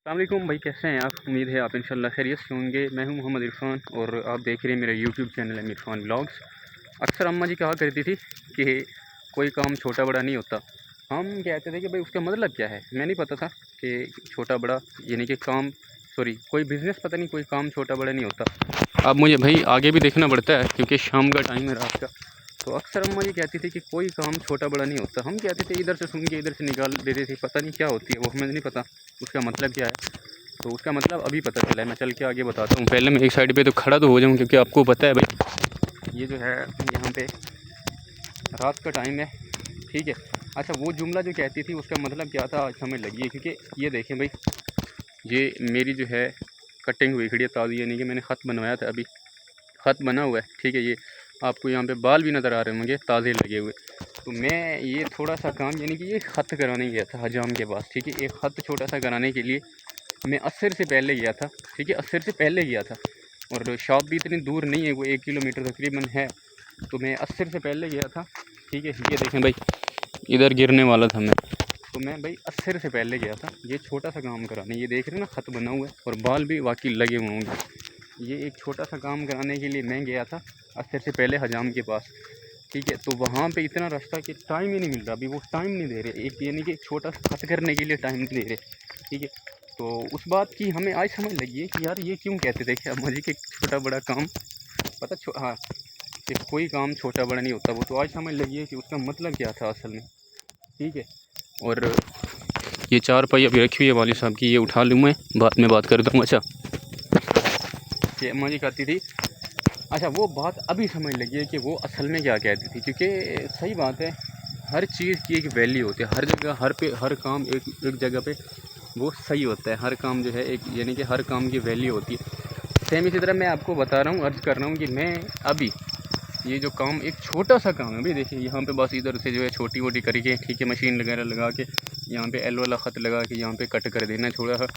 अस्सलामुअलैकुम भाई, कैसे हैं आप? उम्मीद है आप इंशाल्लाह खैरियत से होंगे। मैं हूं मोहम्मद इरफान और आप देख रहे हैं मेरा यूट्यूब चैनल है इरफान व्लॉग्स। अक्सर अम्मा जी कहा करती थी कि कोई काम छोटा बड़ा नहीं होता। हम कहते थे कि भाई उसका मतलब क्या है। मैं नहीं पता था कि छोटा बड़ा यानी कि काम कोई बिज़नेस, पता नहीं कोई काम छोटा बड़ा नहीं होता। अब मुझे भाई आगे भी देखना पड़ता है क्योंकि शाम का टाइम है, रात का। तो अक्सर अम्मा जी कहती थी कि कोई काम छोटा बड़ा नहीं होता। हम कहते थे, इधर से सुन के इधर से निकाल देते थे, पता नहीं क्या होती है वो, हमें नहीं पता उसका मतलब क्या है। तो उसका मतलब अभी पता चला है, मैं चल के आगे बताता हूँ। पहले मैं एक साइड पे तो खड़ा तो हो जाऊँ क्योंकि आपको पता है भाई ये जो है यहाँ पे रात का टाइम है, ठीक है। अच्छा, वो जुमला जो कहती थी उसका मतलब क्या था आज समझ लगी है, क्योंकि ये देखें भाई, ये मेरी जो है कटिंग हुई खड़ी है ताज़ी, यानी कि मैंने ख़त बनवाया था, अभी ख़त बना हुआ है, ठीक है। ये आपको यहाँ पे बाल भी नज़र आ रहे होंगे ताज़े लगे हुए। तो मैं ये थोड़ा सा काम यानी कि ये ख़त कराने गया था हजाम के पास, ठीक है। एक ख़त छोटा सा कराने के लिए मैं असर से पहले गया था, ठीक है, असर से पहले गया था। और शॉप भी इतनी दूर नहीं है, वो 1 किलोमीटर तकरीबन है। तो मैं असर से पहले गया था, ठीक है। ये देखें भाई, इधर गिरने वाला था मैं, तो मैं भाई असर से पहले गया था ये छोटा सा काम कराने। ये देख रहे हैं ना, ख़त बना हुआ है और बाल भी वाकई लगे हुए होंगे। ये एक छोटा सा काम कराने के लिए मैं गया था असर से पहले हजाम के पास, ठीक है। तो वहाँ पे इतना रास्ता कि टाइम ही नहीं मिल रहा। अभी वो टाइम नहीं दे रहे, एक यानी कि एक छोटा सा ख़त करने के लिए टाइम नहीं दे रहे, ठीक है। तो उस बात की हमें आज समझ लगी है कि यार ये क्यों कहते थे कि अम्मा जी के छोटा बड़ा काम हाँ, कि कोई काम छोटा बड़ा नहीं होता। वो तो आज समझ लगी है कि उसका मतलब क्या था असल में, ठीक है। और ये 4 पाई अभी रखी हुई है वाली साहब की, ये उठा लूँ मैं, बाद में बात करता हूँ। अच्छा, ये अम्मा जी कहती थी, अच्छा वो बात अभी समझ लगी है कि वो असल में क्या कहती थी। क्योंकि सही बात है, हर चीज़ की एक वैल्यू होती है, हर जगह हर काम एक जगह पे वो सही होता है। हर काम जो है एक यानी कि हर काम की वैल्यू होती है। सेम इसी तरह मैं आपको बता रहा हूँ, अर्ज़ कर रहा हूँ कि मैं अभी ये जो काम एक छोटा सा काम है, अभी देखिए यहाँ पे बस इधर से जो है छोटी मोटी करके, ठीक है, मशीन वगैरह लगा के यहाँ पे एल वाला ख़त लगा के यहाँ पे कट कर देना छोड़ा सा।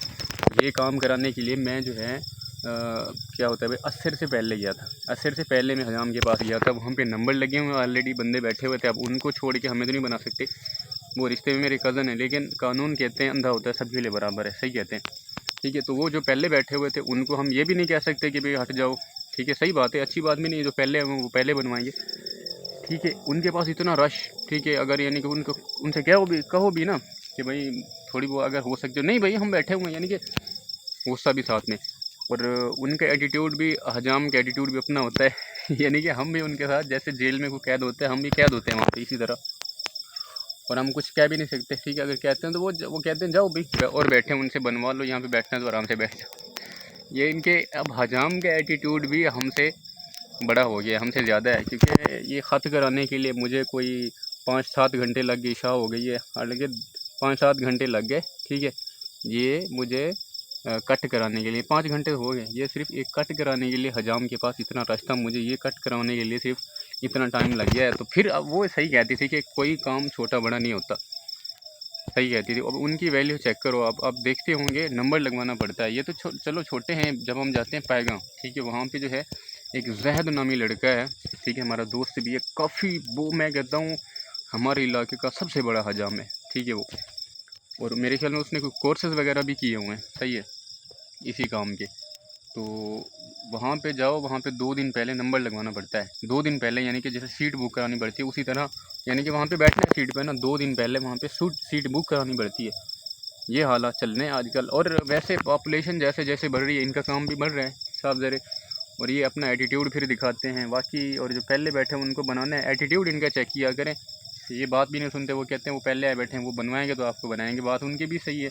ये काम कराने के लिए मैं जो है क्या होता है भाई, असर से पहले गया था। असर से पहले मैं हजाम के पास गया था, वहाँ पे नंबर लगे हुए ऑलरेडी, बंदे बैठे हुए थे। अब उनको छोड़ के हमें तो नहीं बना सकते, वो रिश्ते में मेरे कज़न है, लेकिन कानून कहते हैं अंधा होता है सबके लिए बराबर है, सही कहते हैं, ठीक है। तो वो जो पहले बैठे हुए थे उनको हम ये भी नहीं कह सकते कि भाई हट जाओ, ठीक है। सही बात है, अच्छी बात भी नहीं है, जो पहले हैं वो पहले बनवाएंगे, ठीक है। उनके पास इतना रश, ठीक है, अगर यानी कि उनको उनसे कहो भी ना कि भाई थोड़ी वो अगर हो सकते हो, नहीं भाई हम बैठे हुए हैं, यानी कि गुस्सा भी साथ में। और उनका एटीट्यूड भी, हजाम का एटीट्यूड भी अपना होता है यानी कि हम भी उनके साथ जैसे जेल में कोई कैद होते हैं, हम भी कैद होते हैं वहाँ पे इसी तरह। और हम कुछ कह भी नहीं सकते, ठीक है। अगर कहते हैं तो वो कहते हैं जाओ भाई और बैठे, उनसे बनवा लो, यहाँ पे बैठना है तो आराम से बैठ जाओ। ये इनके अब हजाम का एटीट्यूड भी हमसे बड़ा हो गया, हमसे ज़्यादा है। क्योंकि ये ख़त कराने के लिए मुझे कोई 5-7 घंटे लग गए, शाह हो गई है, हालांकि 5-7 घंटे लग गए, ठीक है। ये मुझे कट कराने के लिए 5 घंटे हो गए। ये सिर्फ एक कट कराने के लिए हजाम के पास इतना रास्ता, मुझे ये कट कराने के लिए सिर्फ इतना टाइम लग गया है। तो फिर अब वो सही कहती थी कि कोई काम छोटा बड़ा नहीं होता, सही कहती थी। अब उनकी वैल्यू चेक करो, अब देखते होंगे नंबर लगवाना पड़ता है। ये तो चलो छोटे हैं, जब हम जाते हैं पैगाम, ठीक है, वहाँ पे जो है एक जहद नामी लड़का है, ठीक है, हमारा दोस्त भी है काफ़ी, वो मैं कहता हूँ हमारे इलाके का सबसे बड़ा हजाम है, ठीक है वो। और मेरे ख्याल में उसने कोई कोर्सेज़ वगैरह भी किए हुए हैं, सही है, इसी काम के। तो वहाँ पे जाओ, वहाँ पे 2 दिन पहले नंबर लगवाना पड़ता है, 2 दिन पहले, यानी कि जैसे सीट बुक करानी पड़ती है उसी तरह, यानी कि वहाँ पे बैठना है सीट पे ना, 2 दिन पहले वहाँ पे सीट बुक करानी पड़ती है। ये हालात चल रहे हैं आजकल। और वैसे पॉपुलेशन जैसे जैसे बढ़ रही है, इनका काम भी बढ़ रहा है साफ ज़रे। और ये अपना एटीट्यूड फिर दिखाते हैं बाकी, और जो पहले बैठे हैं उनको बनाना है, एटीट्यूड इनका चेक किया करें। ये बात भी नहीं सुनते, वो कहते हैं वो पहले आए बैठे हैं, वो बनवाएंगे तो आपको बनाएंगे, बात उनकी भी सही है।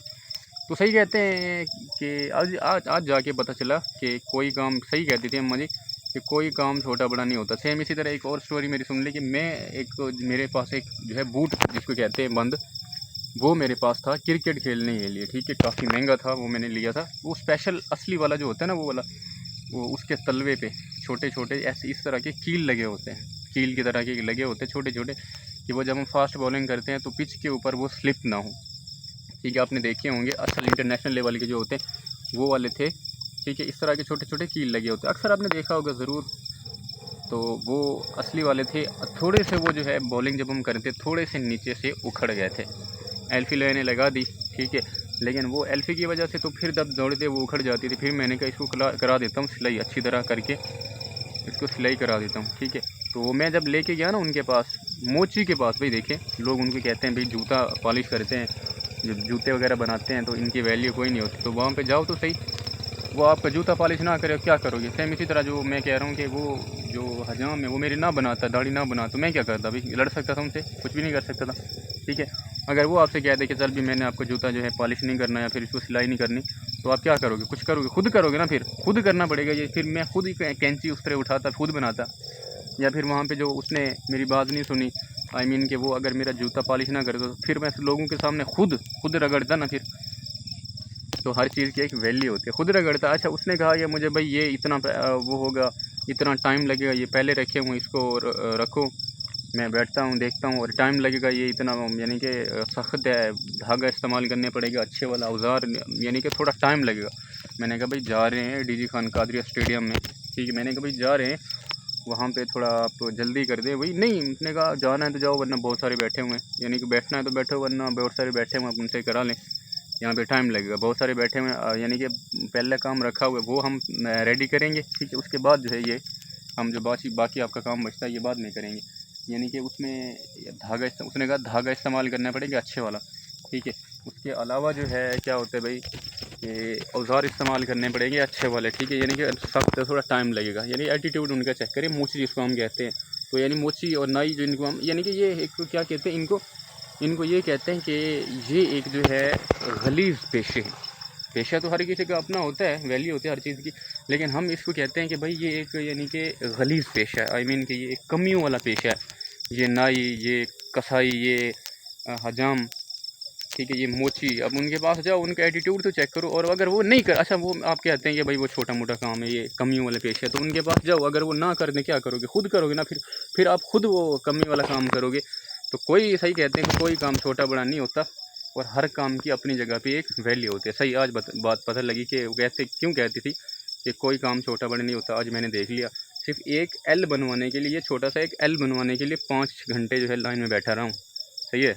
तो सही कहते हैं कि आज आज आज जाके पता चला कि कोई काम, सही कहती थी अम्मा जी कि कोई काम छोटा बड़ा नहीं होता। सेम इसी तरह एक और स्टोरी मेरी सुन ली कि मेरे पास एक जो है बूट जिसको कहते हैं बंद, वो मेरे पास था क्रिकेट खेलने के लिए, ठीक है, काफ़ी महंगा था वो, मैंने लिया था वो स्पेशल असली वाला जो होता है ना वो वाला। वो उसके तलवे पे छोटे छोटे ऐसे इस तरह के कील लगे होते हैं, कील की तरह के लगे होते हैं छोटे छोटे, कि वो जब हम फास्ट बॉलिंग करते हैं तो पिच के ऊपर वो स्लिप ना हो, ठीक है। आपने देखे होंगे असल इंटरनेशनल लेवल के जो होते हैं वो वाले थे, ठीक है। इस तरह के छोटे छोटे कील लगे होते हैं, अक्सर आपने देखा होगा ज़रूर। तो वो असली वाले थे। थोड़े से वो जो है बॉलिंग जब हम करते थोड़े से नीचे से उखड़ गए थे, एल्फी मैंने लगा दी, ठीक है। लेकिन वो एल्फ़ी की वजह से तो फिर जब दौड़ते वो उखड़ जाती थी। फिर मैंने कहा इसको करा देता हूँ सिलाई अच्छी तरह करके, इसको सिलाई करा देता हूँ, ठीक है। तो वो मैं जब लेके गया ना उनके पास, मोची के पास, भाई देखें लोग उनको कहते हैं भाई जूता पॉलिश करते हैं, जब जूते वगैरह बनाते हैं तो इनकी वैल्यू कोई नहीं होती। तो वहाँ पे जाओ तो सही, वो आपका जूता पॉलिश ना करे क्या करोगे। सेम इसी तरह जो मैं कह रहा हूँ कि वो जो हजाम है वो मेरी ना बनाता, दाढ़ी ना बनाता, तो मैं क्या करता भाई, लड़ सकता था उनसे, कुछ भी नहीं कर सकता था, ठीक है। अगर वो आपसे कह दे कि चल भी मैंने आपको जूता जो है पॉलिश नहीं करना या फिर इसको सिलाई नहीं करनी, तो आप क्या करोगे, कुछ करोगे, खुद करोगे ना, फिर खुद करना पड़ेगा ये। फिर मैं खुद ही कैंची उस तरह उठाता, खुद बनाता, या फिर वहाँ पे जो उसने मेरी बात नहीं सुनी, आई मीन कि वो अगर मेरा जूता पॉलिश ना करे तो फिर मैं लोगों के सामने खुद रगड़ता ना फिर। तो हर चीज़ की एक वैल्यू होती है, खुद रगड़ता। अच्छा उसने कहा कि मुझे भाई ये इतना वो होगा, इतना टाइम लगेगा, ये पहले रखे हुए इसको रखो, मैं बैठता हूँ देखता हूँ और टाइम लगेगा ये इतना, यानी कि सख्त है, धागा इस्तेमाल करने पड़ेगा अच्छे वाला औज़ार, यानी कि थोड़ा टाइम लगेगा। मैंने कहा भाई जा रहे हैं डीजी खान कादरिया स्टेडियम में, ठीक है, मैंने कहा भाई जा रहे हैं वहाँ पे, थोड़ा आप जल्दी कर दें। वही नहीं, उसने कहा जाना है तो जाओ वरना बहुत सारे बैठे हुए हैं, यानी कि बैठना है तो बैठो वरना बहुत सारे बैठे हुए हैं, आप उनसे करा लें, यहाँ पे टाइम लगेगा, बहुत सारे बैठे हुए हैं, यानी कि पहले काम रखा हुआ है वो हम रेडी करेंगे, ठीक है। उसके बाद जो है ये हम जो बाकी आपका काम बचता है ये बाद में करेंगे। यानी कि उसमें धागा उसने कहा धागा इस्तेमाल करना पड़ेगा अच्छे वाला, ठीक है। उसके अलावा जो है क्या होता है भाई कि औज़ार इस्तेमाल करने पड़ेंगे अच्छे वाले, ठीक है। यानी कि सख्त थोड़ा टाइम लगेगा, यानी एटीट्यूड उनका चेक करें, मोची जिसको हम कहते हैं। तो यानी मोची और नाई जो इनको हम, यानी कि ये एक क्या कहते हैं इनको ये कहते हैं कि ये एक जो है गलीज़ पेशे है। पेशा तो हर किसी का अपना होता है, वैल्यू होती है हर चीज़ की, लेकिन हम इसको कहते हैं कि भाई ये एक यानी कि गलीज़ पेशा है, आई मीन कि ये एक कमियों वाला पेशा है। ये नाई, ये कसाई, ये हजाम, ठीक है, ये मोची। अब उनके पास जाओ, उनका एटीट्यूड तो चेक करो, और अगर वो नहीं कर, अच्छा वो आप कहते हैं कि भाई वो छोटा मोटा काम है, ये कमियों वाले पेशा है, तो उनके पास जाओ, अगर वो ना कर दें क्या करोगे, खुद करोगे ना, फिर आप खुद वो कमी वाला काम करोगे। तो कोई सही कहते हैं कि कोई काम छोटा बड़ा नहीं होता, और हर काम की अपनी जगह पे एक वैल्यू होती है। सही आज बात पता लगी कि वो क्यों कहती थी कि कोई काम छोटा बड़ा नहीं होता। आज मैंने देख लिया, सिर्फ एक एल बनवाने के लिए, छोटा सा एक एल बनवाने के लिए 5 घंटे जो है लाइन में बैठा रहा हूँ। सही है।